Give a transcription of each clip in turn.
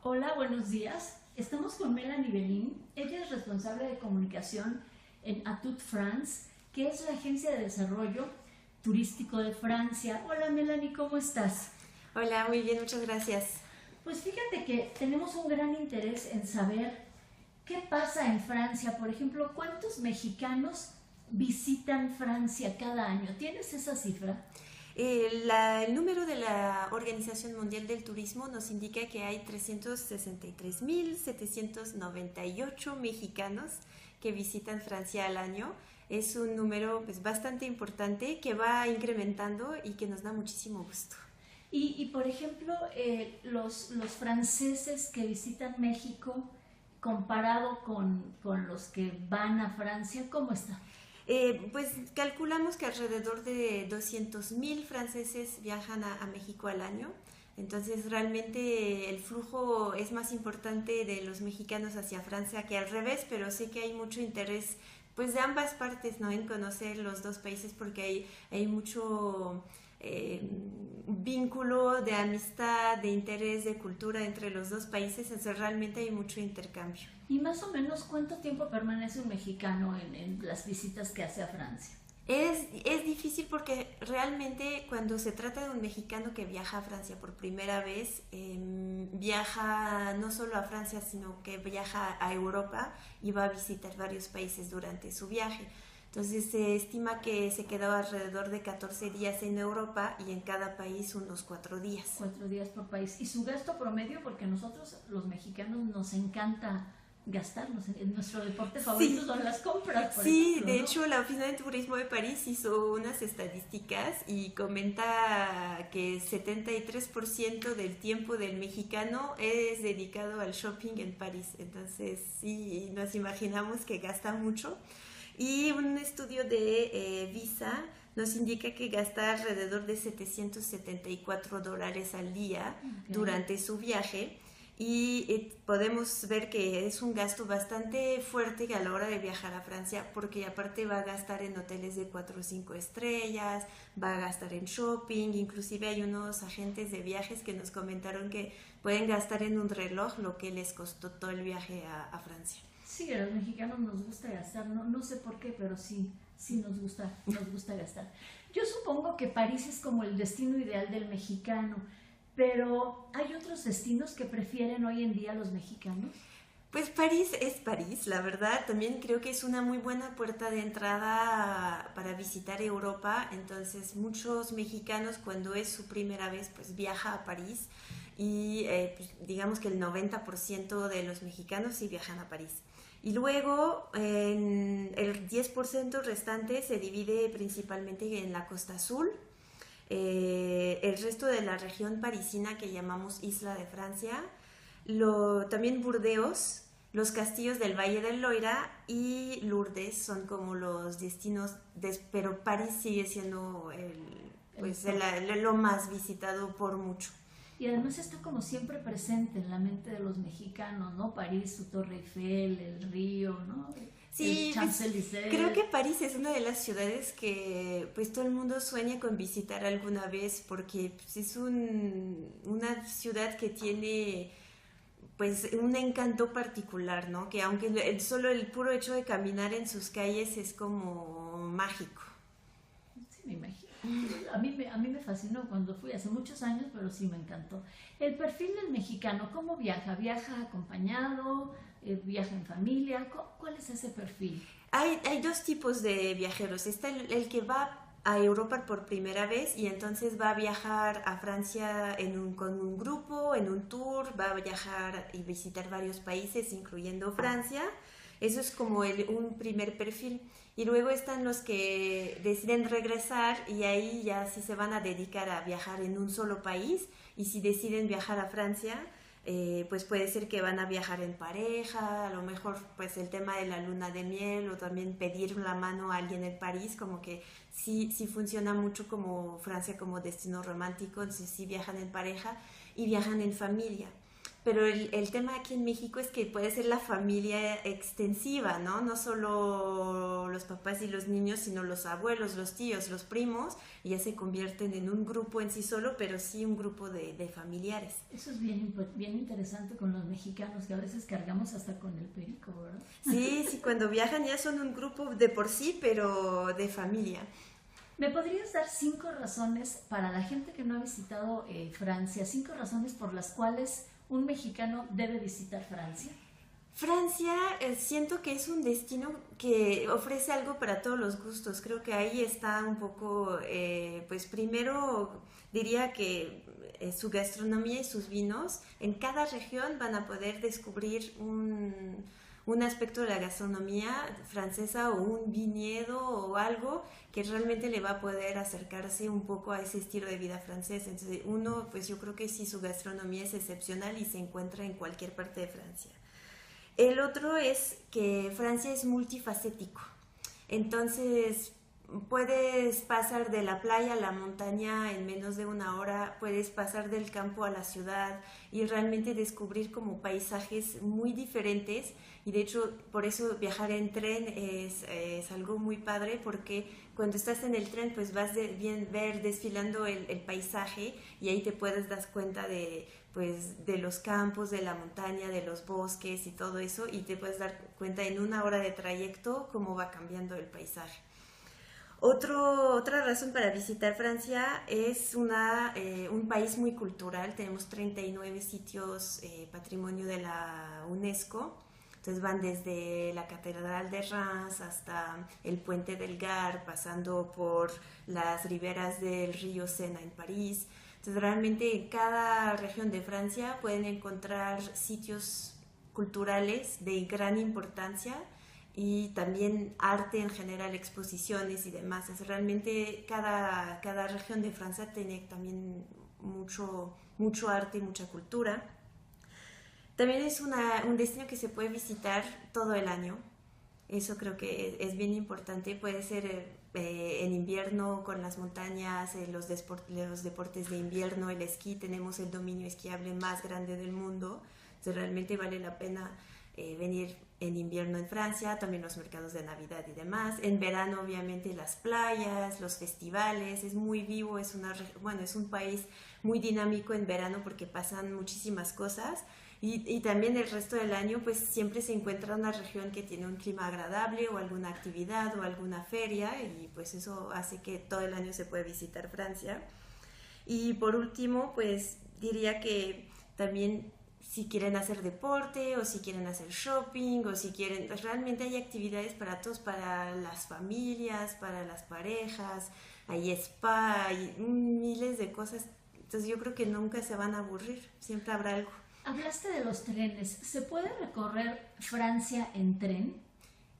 Hola, buenos días. Estamos con Melanie Belín. Ella es responsable de comunicación en Atut France, que es la agencia de desarrollo turístico de Francia. Hola Melanie, ¿cómo estás? Hola, muy bien, muchas gracias. Pues fíjate que tenemos un gran interés en saber qué pasa en Francia. Por ejemplo, ¿cuántos mexicanos visitan Francia cada año? ¿Tienes esa cifra? El número de la Organización Mundial del Turismo nos indica que hay 363.798 mexicanos que visitan Francia al año. Es un número pues, bastante importante que va incrementando y que nos da muchísimo gusto. Por ejemplo, los franceses que visitan México comparado con los que van a Francia, ¿cómo está? Pues calculamos que alrededor de 200.000 franceses viajan a México al año. Entonces realmente el flujo es más importante de los mexicanos hacia Francia que al revés, pero sé que hay mucho interés pues de ambas partes, ¿no? En conocer los dos países porque hay mucho vínculo de amistad, de interés, de cultura entre los dos países, entonces realmente hay mucho intercambio. ¿Y más o menos cuánto tiempo permanece un mexicano en las visitas que hace a Francia? Es difícil porque realmente cuando se trata de un mexicano que viaja a Francia por primera vez, viaja no solo a Francia, sino que viaja a Europa y va a visitar varios países durante su viaje. Entonces se estima que se quedó alrededor de 14 días en Europa y en cada país unos 4 días. 4 días por país. ¿Y su gasto promedio? Porque nosotros los mexicanos nos encanta gastarnos. En nuestro deporte favorito Sí, son las compras, por sí, ejemplo, de ¿no? hecho la Oficina de Turismo de París hizo unas estadísticas y comenta que 73% del tiempo del mexicano es dedicado al shopping en París. Entonces sí, nos imaginamos que gasta mucho. Y un estudio de Visa nos indica que gasta alrededor de $774 al día Okay. durante su viaje y podemos ver que es un gasto bastante fuerte a la hora de viajar a Francia porque aparte va a gastar en hoteles de 4 o 5 estrellas, va a gastar en shopping, inclusive hay unos agentes de viajes que nos comentaron que pueden gastar en un reloj lo que les costó todo el viaje a Francia. Sí, a los mexicanos nos gusta gastar, no sé por qué, pero sí, sí nos gusta gastar. Yo supongo que París es como el destino ideal del mexicano, pero ¿hay otros destinos que prefieren hoy en día los mexicanos? Pues París es París, la verdad. También creo que es una muy buena puerta de entrada para visitar Europa. Entonces muchos mexicanos cuando es su primera vez pues viaja a París y pues, digamos que el 90% de los mexicanos sí viajan a París. Y luego en el 10% restante se divide principalmente en la Costa Azul, el resto de la región parisina que llamamos Isla de Francia, también Burdeos, los castillos del Valle del Loira y Lourdes son como los destinos, pero París sigue siendo El pues top. lo más visitado por mucho. Y además está como siempre presente en la mente de los mexicanos, ¿no? París, su Torre Eiffel, el río, ¿no? El Sí, pues creo Champs-Élysées. que París es una de las ciudades que pues todo el mundo sueña con visitar alguna vez porque pues, es una ciudad que tiene pues un encanto particular, ¿no? Que aunque solo el puro hecho de caminar en sus calles es como mágico. Sí, me imagino. A mí me fascinó cuando fui hace muchos años, pero sí me encantó. El perfil del mexicano, ¿cómo viaja? ¿Viaja acompañado? ¿Viaja en familia? ¿Cuál es ese perfil? Hay dos tipos de viajeros. Está el que va a Europa por primera vez y entonces va a viajar a Francia con un grupo, en un tour, va a viajar y visitar varios países, incluyendo Francia. Eso es como un primer perfil. Y luego están los que deciden regresar y ahí ya sí se van a dedicar a viajar en un solo país. Y si deciden viajar a Francia, pues puede ser que van a viajar en pareja, a lo mejor pues el tema de la luna de miel o también pedir la mano a alguien en París, como que sí funciona mucho como Francia como destino romántico, entonces sí viajan en pareja y viajan en familia. pero el tema aquí en México es que puede ser la familia extensiva, ¿no? No solo los papás y los niños, sino los abuelos, los tíos, los primos, y ya se convierten en un grupo en sí solo, pero sí un grupo de familiares. Eso es bien interesante con los mexicanos, que a veces cargamos hasta con el perico, ¿verdad? Sí, sí, cuando viajan ya son un grupo de por sí, pero de familia. ¿Me podrías dar 5 razones para la gente que no ha visitado Francia, 5 razones por las cuales un mexicano debe visitar Francia? Francia, siento que es un destino que ofrece algo para todos los gustos. Creo que ahí está un poco, pues primero diría que su gastronomía y sus vinos, en cada región van a poder descubrir un aspecto de la gastronomía francesa o un viñedo o algo que realmente le va a poder acercarse un poco a ese estilo de vida francés. Entonces uno, pues yo creo que sí, su gastronomía es excepcional y se encuentra en cualquier parte de Francia. El otro es que Francia es multifacético. Entonces puedes pasar de la playa a la montaña en menos de una hora, puedes pasar del campo a la ciudad y realmente descubrir como paisajes muy diferentes. Y de hecho, por eso viajar en tren es algo muy padre, porque cuando estás en el tren, pues vas ver desfilando el paisaje, y ahí te puedes dar cuenta pues, de los campos, de la montaña, de los bosques y todo eso, y te puedes dar cuenta en una hora de trayecto cómo va cambiando el paisaje. Otra razón para visitar Francia es un país muy cultural. Tenemos 39 sitios patrimonio de la UNESCO. Entonces van desde la Catedral de Reims hasta el Puente del Gard, pasando por las riberas del río Sena en París. Entonces realmente en cada región de Francia pueden encontrar sitios culturales de gran importancia, y también arte en general, exposiciones y demás. Realmente cada región de Francia tiene también mucho arte y mucha cultura. También es un destino que se puede visitar todo el año. Eso creo que es bien importante. Puede ser en invierno con las montañas, los deportes de invierno, el esquí. Tenemos el dominio esquiable más grande del mundo. Entonces realmente vale la pena venir en invierno en Francia, también los mercados de Navidad y demás. En verano obviamente las playas, los festivales, es muy vivo, es un país muy dinámico en verano porque pasan muchísimas cosas, y también el resto del año pues siempre se encuentra una región que tiene un clima agradable o alguna actividad o alguna feria, y pues eso hace que todo el año se pueda visitar Francia. Y por último pues diría que también si quieren hacer deporte o si quieren hacer shopping o si quieren, realmente hay actividades para todos, para las familias, para las parejas, hay spa, hay miles de cosas. Entonces yo creo que nunca se van a aburrir, siempre habrá algo. Hablaste de los trenes. ¿Se puede recorrer Francia en tren?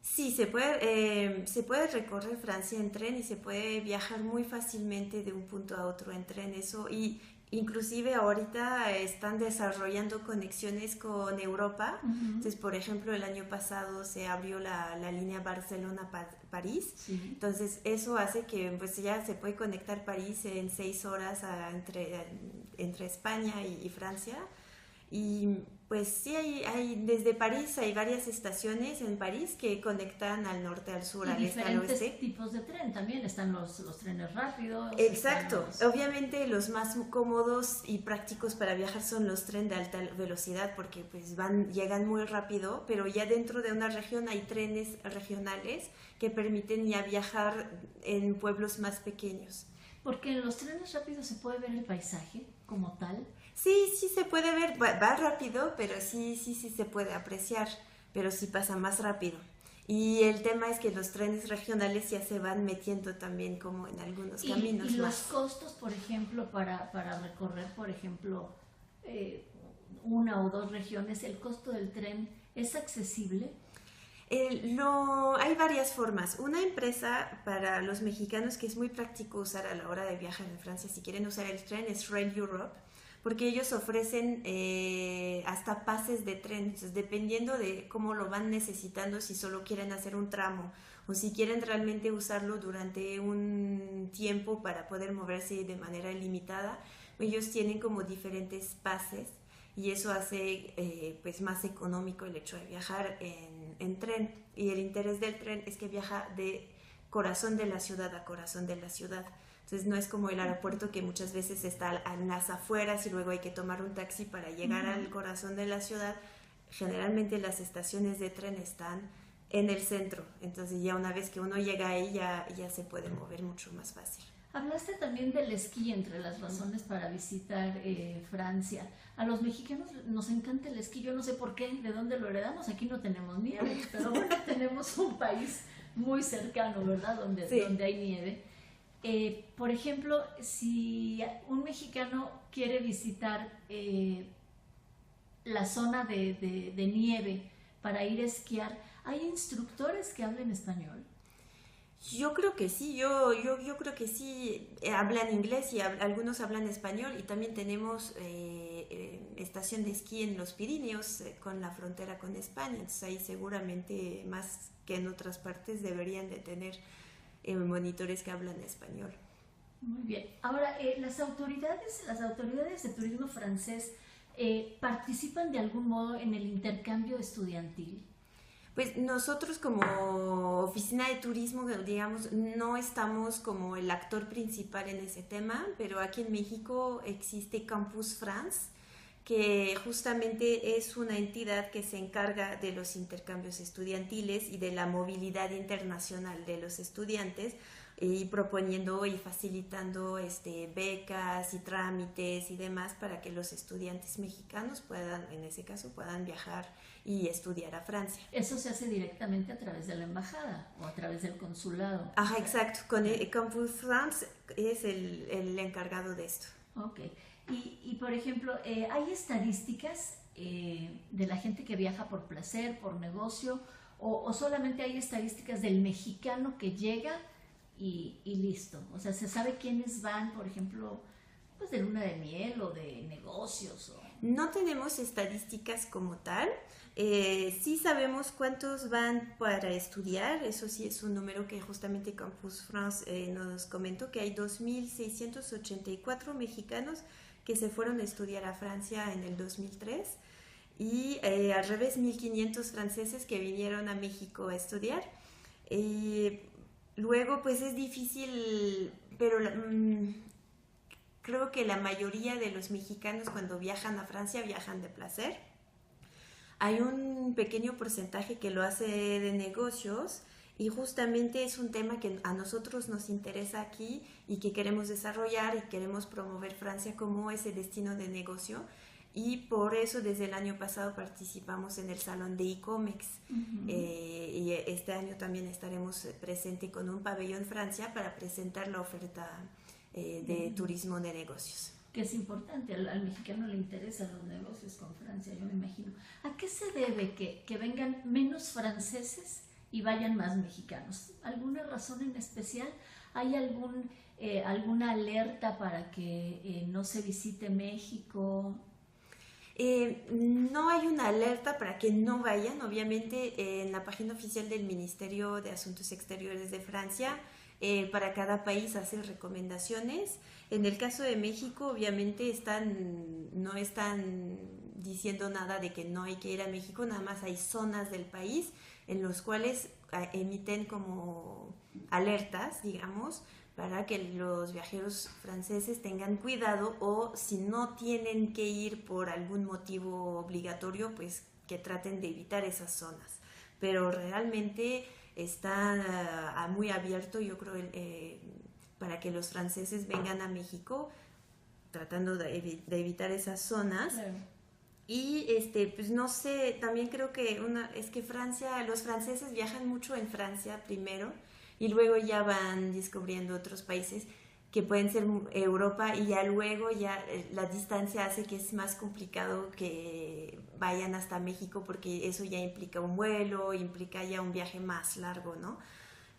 Sí, se puede recorrer Francia en tren y se puede viajar muy fácilmente de un punto a otro en tren. Eso, y inclusive ahorita están desarrollando conexiones con Europa. Entonces, por ejemplo, el año pasado se abrió la línea Barcelona-París. Sí. Entonces, eso hace que pues, ya se puede conectar París en 6 horas entre España y Francia. Y pues sí, desde París hay varias estaciones en París que conectan al norte, al sur, al este, al oeste. Diferentes tipos de tren también, están los trenes rápidos. Exacto, obviamente los más cómodos y prácticos para viajar son los trenes de alta velocidad, porque pues llegan muy rápido, pero ya dentro de una región hay trenes regionales que permiten ya viajar en pueblos más pequeños. Porque en los trenes rápidos se puede ver el paisaje como tal. Sí se puede ver, va rápido, pero sí se puede apreciar, pero sí pasa más rápido. Y el tema es que los trenes regionales ya se van metiendo también como en algunos caminos. ¿Y los costos, por ejemplo, para recorrer, por ejemplo, una o dos regiones, el costo del tren es accesible? Hay varias formas. Una empresa para los mexicanos que es muy práctico usar a la hora de viajar en Francia, si quieren usar el tren, es Rail Europe, porque ellos ofrecen hasta pases de tren. Entonces, dependiendo de cómo lo van necesitando, si solo quieren hacer un tramo o si quieren realmente usarlo durante un tiempo para poder moverse de manera ilimitada, ellos tienen como diferentes pases y eso hace pues más económico el hecho de viajar en tren. Y el interés del tren es que viaja de corazón de la ciudad a corazón de la ciudad. Entonces no es como el aeropuerto que muchas veces está en las afueras y luego hay que tomar un taxi para llegar al corazón de la ciudad. Generalmente las estaciones de tren están en el centro, entonces ya una vez que uno llega ahí ya se puede mover mucho más fácil. Hablaste también del esquí entre las razones para visitar Francia. A los mexicanos nos encanta el esquí, yo no sé por qué, de dónde lo heredamos, aquí no tenemos nieve, pero bueno, tenemos un país muy cercano, ¿verdad? Donde hay nieve. Por ejemplo, si un mexicano quiere visitar la zona de nieve para ir a esquiar, ¿hay instructores que hablen español? Yo creo que sí, yo creo que sí, hablan inglés y algunos hablan español, y también tenemos estación de esquí en los Pirineos con la frontera con España, entonces ahí seguramente más que en otras partes deberían de tener monitores que hablan español. Muy bien. Ahora, las autoridades de turismo francés participan de algún modo en el intercambio estudiantil. Pues nosotros como oficina de turismo, digamos, no estamos como el actor principal en ese tema, pero aquí en México existe Campus France, que justamente es una entidad que se encarga de los intercambios estudiantiles y de la movilidad internacional de los estudiantes, y proponiendo y facilitando becas y trámites y demás para que los estudiantes mexicanos puedan, en ese caso, puedan viajar y estudiar a Francia. Eso se hace directamente a través de la embajada o a través del consulado. Ajá, exacto. Con Campus France es el encargado de esto. Ok. Y por ejemplo, ¿hay estadísticas de la gente que viaja por placer, por negocio, o solamente hay estadísticas del mexicano que llega y listo? O sea, ¿se sabe quiénes van, por ejemplo, pues de luna de miel o de negocios? No tenemos estadísticas como tal. Sí sabemos cuántos van para estudiar, eso sí es un número que justamente Campus France nos comentó, que hay 2.684 mexicanos que se fueron a estudiar a Francia en el 2003, y al revés 1.500 franceses que vinieron a México a estudiar. Luego pues es difícil, pero creo que la mayoría de los mexicanos cuando viajan a Francia viajan de placer. Hay un pequeño porcentaje que lo hace de negocios, y justamente es un tema que a nosotros nos interesa aquí y que queremos desarrollar, y queremos promover Francia como ese destino de negocio, y por eso desde el año pasado participamos en el Salón de ICOMEX. Y este año también estaremos presentes con un pabellón Francia para presentar la oferta de turismo de negocios. Que es importante, al mexicano le interesan los negocios con Francia, yo me imagino. ¿A qué se debe que vengan menos franceses y vayan más mexicanos? ¿Alguna razón en especial? ¿Hay alguna alerta para que no se visite México? No hay una alerta para que no vayan. Obviamente en la página oficial del Ministerio de Asuntos Exteriores de Francia, para cada país hace recomendaciones. En el caso de México, obviamente no están diciendo nada de que no hay que ir a México, nada más hay zonas del país en los cuales emiten como alertas, digamos, para que los viajeros franceses tengan cuidado, o si no tienen que ir por algún motivo obligatorio, pues que traten de evitar esas zonas. Pero realmente está muy abierto, yo creo, para que los franceses vengan a México, tratando de evitar esas zonas. Claro. Y pues no sé, también creo que es que los franceses viajan mucho en Francia primero, y luego ya van descubriendo otros países que pueden ser Europa, y ya luego la distancia hace que es más complicado que vayan hasta México, porque eso ya implica un vuelo, implica ya un viaje más largo, ¿no?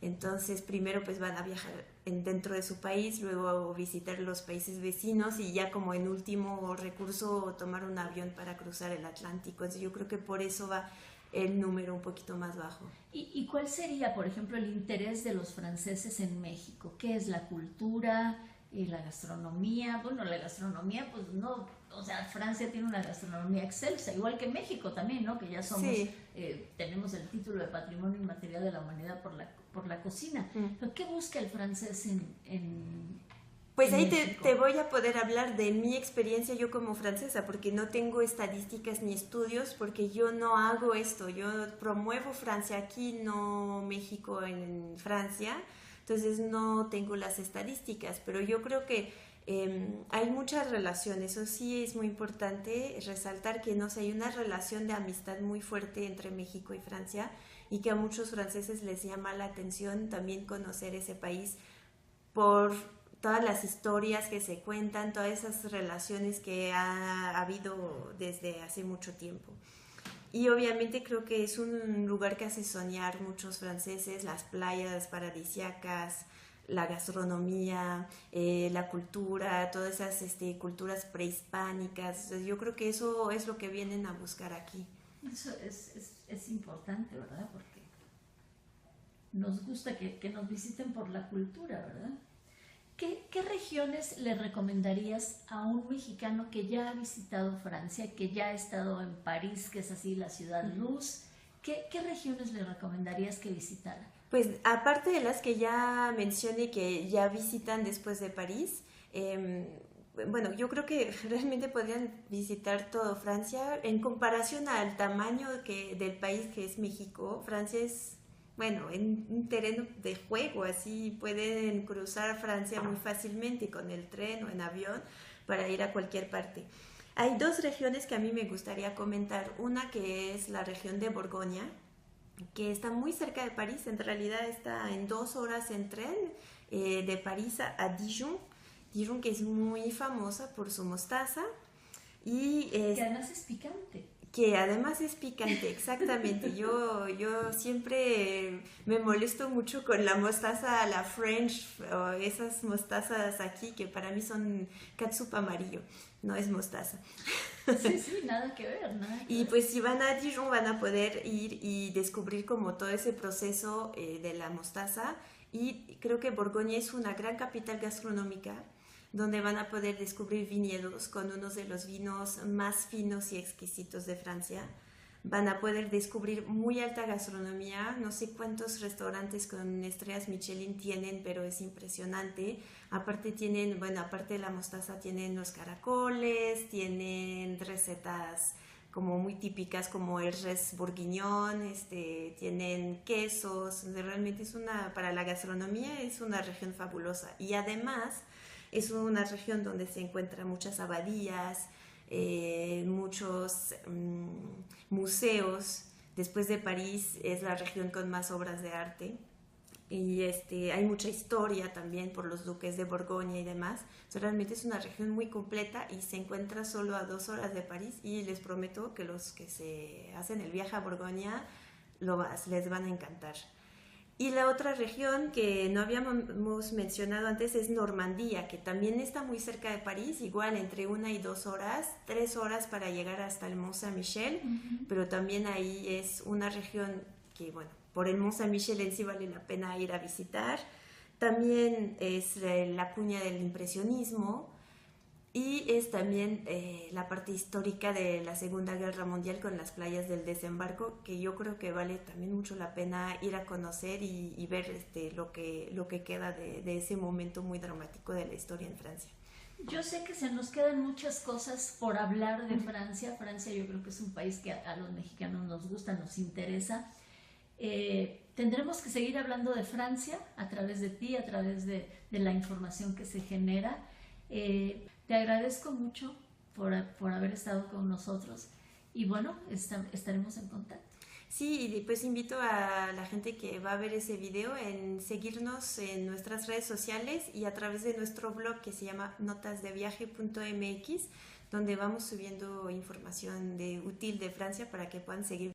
Entonces primero pues van a viajar dentro de su país, luego visitar los países vecinos, y ya como en último recurso tomar un avión para cruzar el Atlántico. Entonces yo creo que por eso va el número un poquito más bajo. ¿Y cuál sería, por ejemplo, el interés de los franceses en México? ¿Qué es la cultura, la gastronomía? Bueno, la gastronomía, pues no, o sea, Francia tiene una gastronomía excelsa, igual que México también, ¿no? Que ya somos, Sí. tenemos el título de Patrimonio Inmaterial de la Humanidad por la cocina. Pero ¿qué busca el francés Pues en ahí México? te voy a poder hablar de mi experiencia yo como francesa, porque no tengo estadísticas ni estudios, porque yo no hago esto, yo promuevo Francia aquí, no México en Francia, entonces no tengo las estadísticas, pero yo creo que hay muchas relaciones, eso sí es muy importante resaltar que no sé, hay una relación de amistad muy fuerte entre México y Francia y que a muchos franceses les llama la atención también conocer ese país por todas las historias que se cuentan, todas esas relaciones que ha habido desde hace mucho tiempo. Y obviamente creo que es un lugar que hace soñar muchos franceses, las playas paradisíacas, la gastronomía, la cultura, todas esas culturas prehispánicas. Yo creo que eso es lo que vienen a buscar aquí. Eso es importante, ¿verdad? Porque nos gusta que nos visiten por la cultura, ¿verdad? ¿Qué regiones le recomendarías a un mexicano que ya ha visitado Francia, que ya ha estado en París, que es así la ciudad luz? ¿Qué regiones le recomendarías que visitara? Pues aparte de las que ya mencioné que ya visitan después de París, bueno, yo creo que realmente podrían visitar todo Francia. En comparación al tamaño del país que es México, Francia es, bueno, en un terreno de juego, así pueden cruzar Francia muy fácilmente con el tren o en avión para ir a cualquier parte. Hay dos regiones que a mí me gustaría comentar. Una que es la región de Borgoña, que está muy cerca de París, en realidad está en 2 horas en tren de París a Dijon. Dijon, que es muy famosa por su mostaza y que además es picante. Que además es picante, exactamente. Yo siempre me molesto mucho con la mostaza a la French o esas mostazas aquí que para mí son catsup amarillo, no es mostaza. Sí, nada que ver, nada que Y ver. pues si van a Dijon van a poder ir y descubrir como todo ese proceso de la mostaza y creo que Borgoña es una gran capital gastronómica donde van a poder descubrir viñedos con unos de los vinos más finos y exquisitos de Francia. Van a poder descubrir muy alta gastronomía, no sé cuántos restaurantes con estrellas Michelin tienen, pero es impresionante. Aparte tienen, bueno, aparte de la mostaza tienen los caracoles, tienen recetas como muy típicas como el res bourguignon, tienen quesos, realmente es para la gastronomía es una región fabulosa. Y además es una región donde se encuentran muchas abadías, muchos museos. Después de París es la región con más obras de arte y hay mucha historia también por los duques de Borgoña y demás. Realmente es una región muy completa y se encuentra solo a 2 horas de París y les prometo que los que se hacen el viaje a Borgoña les van a encantar. Y la otra región que no habíamos mencionado antes es Normandía, que también está muy cerca de París, igual entre 1 y 2 horas, 3 horas para llegar hasta el Mont Saint-Michel, pero también ahí es una región que, bueno, por el Mont Saint-Michel en sí vale la pena ir a visitar. También es la cuña del impresionismo y es también la parte histórica de la Segunda Guerra Mundial con las playas del desembarco, que yo creo que vale también mucho la pena ir a conocer y ver lo que queda de ese momento muy dramático de la historia en Francia. Yo sé que se nos quedan muchas cosas por hablar de Francia. Francia yo creo que es un país que a los mexicanos nos gusta, nos interesa. Tendremos que seguir hablando de Francia a través de ti, a través de la información que se genera. Te agradezco mucho por haber estado con nosotros y bueno, estaremos en contacto. Sí, y pues invito a la gente que va a ver ese video en seguirnos en nuestras redes sociales y a través de nuestro blog que se llama notasdeviaje.mx, donde vamos subiendo información útil de Francia para que puedan seguir